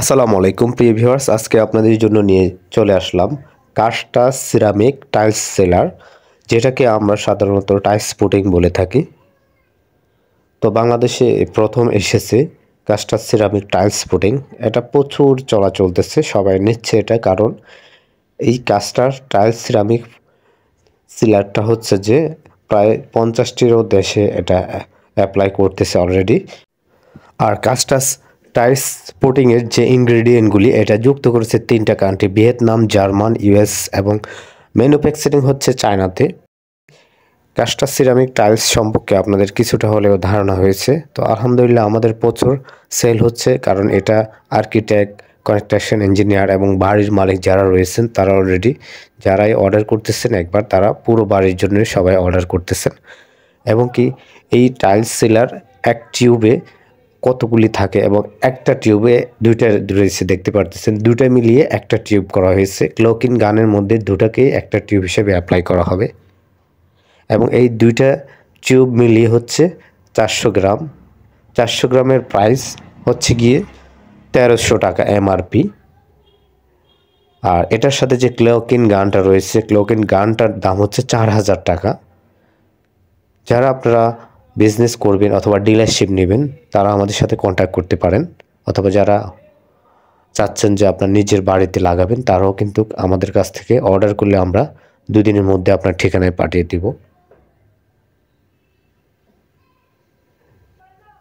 আসসালামু আলাইকুম প্রিয় ভিউয়ার্স, আজকে আপনাদের জন্য নিয়ে চলে আসলাম কাস্টা সিরামিক টাইলস সেলার, যেটাকে আমরা সাধারণত টাইলস পুটিং বলে থাকি। তো বাংলাদেশে প্রথম এসেছে কাস্টা সিরামিক টাইলস পুটিং। এটা প্রচুর চলা চলতেছে, সবাই নিচ্ছে এটা, কারণ এই কাস্টার টাইলস সিরামিক সিলারটা হচ্ছে যে প্রায় 50টিরও দেশে এটা অ্যাপ্লাই করতেছে অলরেডি। আর কাস্টাস টাইলস পুটিংয়ের যে ইনগ্রেডিয়েন্টগুলি এটা যুক্ত করেছে 3টা কান্ট্রি: ভিয়েতনাম, জার্মান, ইউএস, এবং ম্যানুফ্যাকচারিং হচ্ছে চায়নাতে। কাস্টাস সিরামিক টাইলস সম্পর্কে আপনাদের কিছুটা হলেও ধারণা হয়েছে। তো আলহামদুলিল্লাহ আমাদের প্রচুর সেল হচ্ছে, কারণ এটা আর্কিটেক্ট, কনস্ট্রাকশন ইঞ্জিনিয়ার এবং বাড়ির মালিক যারা রয়েছেন তারা অলরেডি যারাই অর্ডার করতেছেন একবার, তারা পুরো বাড়ির জন্য সবাই অর্ডার করতেছেন। এবং কি এই টাইলস সেলার এক টিউবে কতগুলি থাকে, এবং একটা টিউবে দুইটা রয়েছে, দেখতে পারতেছেন দুইটা মিলিয়ে একটা টিউব করা হয়েছে। ক্লোকিন গানের মধ্যে দুটাকেই একটা টিউব হিসেবে অ্যাপ্লাই করা হবে, এবং এই দুইটা টিউব মিলিয়ে হচ্ছে 400 গ্রাম। 400 গ্রামের প্রাইস হচ্ছে গিয়ে 1300 টাকা এমআরপি। আর এটার সাথে যে ক্লোকিন গানটা রয়েছে, ক্লোকিন গানটার দাম হচ্ছে 4000 টাকা। যারা আপনারা বিজনেস করবেন অথবা ডিলারশিপ নেবেন তারা আমাদের সাথে কন্ট্যাক্ট করতে পারেন, অথবা যারা চাচ্ছেন যে আপনার নিজের বাড়িতে লাগাবেন তারাও কিন্তু আমাদের কাছ থেকে অর্ডার করলে আমরা 2 দিনের মধ্যে আপনার ঠিকানায় পাঠিয়ে দিব।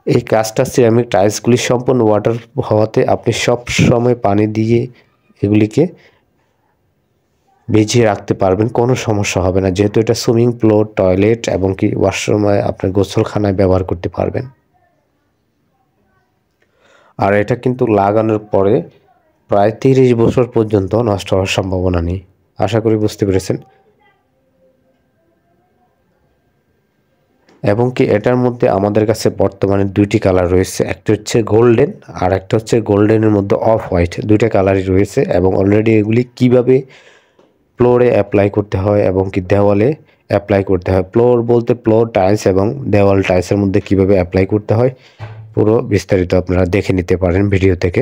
এই কাস্টার সিরামিক টাইলসগুলি সম্পূর্ণ ওয়াটার হওয়াতে আপনি সব সময় পানি দিয়ে এগুলিকে ভিজিয়ে রাখতে পারবেন, কোনো সমস্যা হবে না, যেহেতু এটা সুইমিং পুল, টয়লেট এবং কি ওয়াশরুমে আপনার গোসলখানায় ব্যবহার করতে পারবেন। আর এটা কিন্তু লাগানোর পরে প্রায় 30 বছর পর্যন্ত নষ্ট হওয়ার সম্ভাবনা নেই। আশা করি বুঝতে পেরেছেন। এবং কি এটার মধ্যে আমাদের কাছে বর্তমানে 2টি কালার রয়েছে, একটা হচ্ছে গোল্ডেন আর একটা হচ্ছে গোল্ডেনের মধ্যে অফ হোয়াইট, 2টা কালারই রয়েছে। এবং অলরেডি এগুলি কিভাবে ফ্লোরে অ্যাপ্লাই করতে হয় এবং কি দেওয়ালে অ্যাপ্লাই করতে হয়, ফ্লোর বলতে ফ্লোর টাইলস এবং দেওয়াল টাইলসের মধ্যে কিভাবে অ্যাপ্লাই করতে হয় পুরো বিস্তারিত আপনারা দেখে নিতে পারেন ভিডিও থেকে।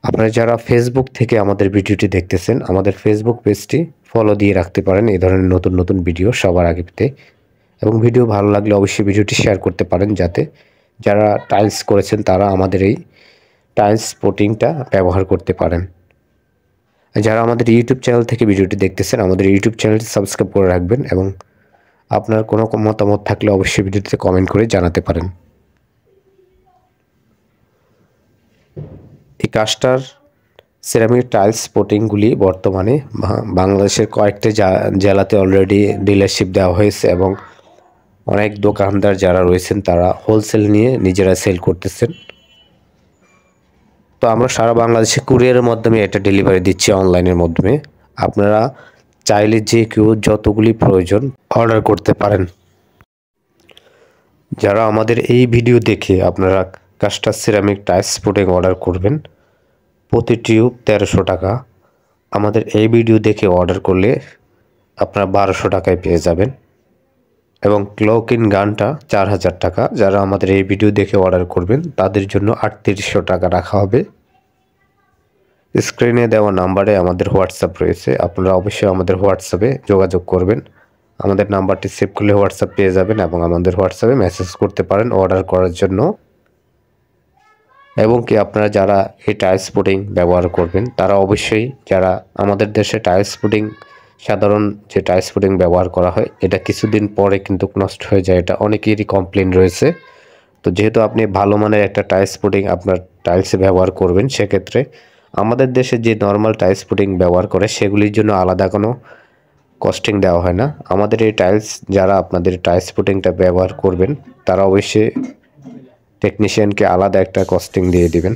আপনারা যারা ফেসবুক থেকে আমাদের ভিডিওটি দেখতেছেন, আমাদের ফেসবুক পেজটি ফলো দিয়ে রাখতে পারেন এই ধরনের নতুন নতুন ভিডিও সবার আগে পেতে। এবং ভিডিও ভালো লাগলে অবশ্যই ভিডিওটি শেয়ার করতে পারেন, যাতে যারা টাইলস করেছেন তারা আমাদের এই টাইলস পুটিংটা ব্যবহার করতে পারেন। যারা আমাদের ইউটিউব চ্যানেল থেকে ভিডিওটি দেখতেছেন, আমাদের ইউটিউব চ্যানেলটি সাবস্ক্রাইব করে রাখবেন, এবং আপনার কোনো মতামত থাকলে অবশ্যই ভিডিওটিতে কমেন্ট করে জানাতে পারেন। এই কাস্টার সিরামিক টাইলস পুটিংগুলি বর্তমানে বাংলাদেশের কয়েকটি জেলাতে অলরেডি ডিলারশিপ দেওয়া হয়েছে, এবং অনেক দোকানদার যারা রয়েছেন তারা হোলসেল নিয়ে নিজেরা সেল করতেছেন। তো আমরা সারা বাংলাদেশে কুরিয়ারের মাধ্যমে এটা ডেলিভারি দিচ্ছি, অনলাইনের মাধ্যমে। আপনারা চাইলে যে কেউ যতগুলি প্রয়োজন অর্ডার করতে পারেন। যারা আমাদের এই ভিডিও দেখে আপনারা custard ceramic tiles putting order করবেন, প্রতি টিউব 1300 টাকা। আমাদের এই ভিডিও দেখে অর্ডার করলে আপনারা 1200 টাকায় পেয়ে যাবেন, এবং ক্লোকিন গানটা 4000 টাকা। যারা আমাদের এই ভিডিও দেখে অর্ডার করবেন তাদের জন্য 3800 টাকা রাখা হবে। স্ক্রিনে দেওয়া নাম্বারে আমাদের হোয়াটসঅ্যাপ রয়েছে, আপনারা অবশ্যই আমাদের হোয়াটসঅ্যাপে যোগাযোগ করবেন। আমাদের নাম্বারটি সেভ করলে হোয়াটসঅ্যাপ পেয়ে যাবেন, এবং আমাদের হোয়াটসঅ্যাপে মেসেজ করতে পারেন অর্ডার করার জন্য। এবং কি আপনারা যারা এই টাইলস পুটিং ব্যবহার করবেন তারা অবশ্যই, যারা আমাদের দেশে টাইলস পুটিং সাধারণ যে টাইলস পুটিং ব্যবহার করা হয় এটা কিছুদিন পরে কিন্তু নষ্ট হয়ে যায়, এটা অনেকেরই কমপ্লেন রয়েছে। তো যেহেতু আপনি ভালো মানের একটা টাইলস পুটিং আপনার টাইলসে ব্যবহার করবেন, সেক্ষেত্রে আমাদের দেশে যে নর্মাল টাইলস পুটিং ব্যবহার করে সেগুলির জন্য আলাদা কোনো কস্টিং দেওয়া হয় না। আমাদের এই টাইলস, যারা আপনাদের টাইলস পুটিংটা ব্যবহার করবেন তারা অবশ্যই টেকনিশিয়ানকে আলাদা একটা কস্টিং দিয়ে দিবেন।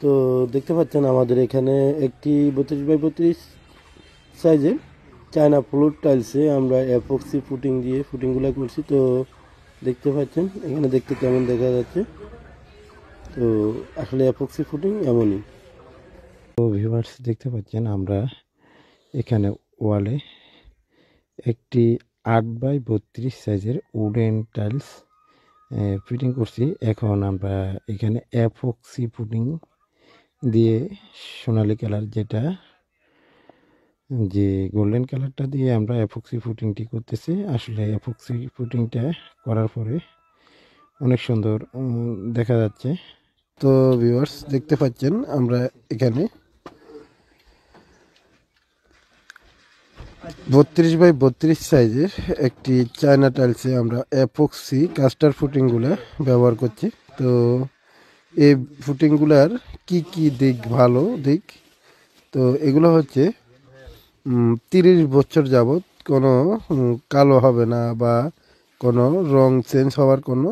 তো দেখতে পাচ্ছেন আমাদের এখানে একটি 32x32 সাইজের চায়না ফ্লোর টাইলসে আমরা এপক্সি ফুটিং দিয়ে ফুটিংগুলো করছি। তো দেখতে পাচ্ছেন এখানে দেখতে কেমন দেখা যাচ্ছে। তো আসলে এপক্সি ফুটিং এমনই। তো ভিউয়ার্স দেখতে পাচ্ছেন আমরা এখানে ওয়ালে একটি 8x32 সাইজের উডেন টাইলস ফিটিং করছি। এখন আমরা এখানে অ্যাপক্সি ফুটিং দিয়ে সোনালি কালার যে গোল্ডেন কালারটা দিয়ে আমরা অ্যাপক্সি ফুটিংটি করতেছি। আসলে অ্যাপক্সি ফুটিংটা করার পরে অনেক সুন্দর দেখা যাচ্ছে। তো ভিউয়ার্স দেখতে পাচ্ছেন আমরা এখানে 32x32 সাইজের একটি চায়না টাইলসে আমরা অ্যাপক্সি কাস্টার ফুটিংগুলো ব্যবহার করছি। তো এই ফুটিংগুলার কি দিক ভালো দিক, তো এগুলো হচ্ছে 30 বছর যাবৎ কোনো কালো হবে না বা কোনো রং চেঞ্জ হওয়ার কোনো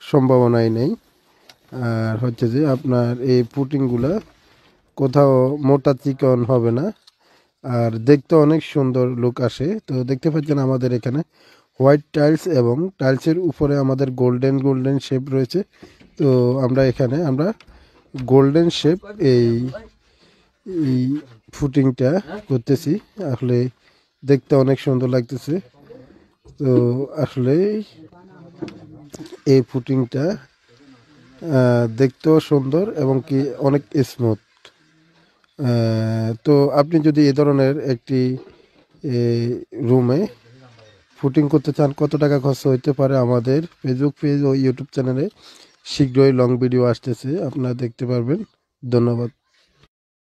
সম্ভাবনাই নেই। আর হচ্ছে যে আপনার এই পুটিংগুলো কোথাও মোটা চিকন হবে না, আর দেখতে অনেক সুন্দর লুক আসে। তো দেখতে পাচ্ছেন আমাদের এখানে হোয়াইট টাইলস এবং টাইলসের উপরে আমাদের গোল্ডেন শেপ রয়েছে। তো আমরা গোল্ডেন শেপ এই ফুটিংটা করতেছি। আসলে দেখতে অনেক সুন্দর লাগতেছে। তো আসলে এই ফুটিংটা দেখতেও সুন্দর এবং কি অনেক স্মুথ। তো আপনি যদি এ ধরনের একটি রুমে ফুটিং করতে চান, কত টাকা খরচ হইতে পারে আমাদের ফেসবুক পেজ ও ইউটিউব চ্যানেলে শীঘ্রই লং ভিডিও আসতেছে, আপনারা দেখতে পারবেন। ধন্যবাদ।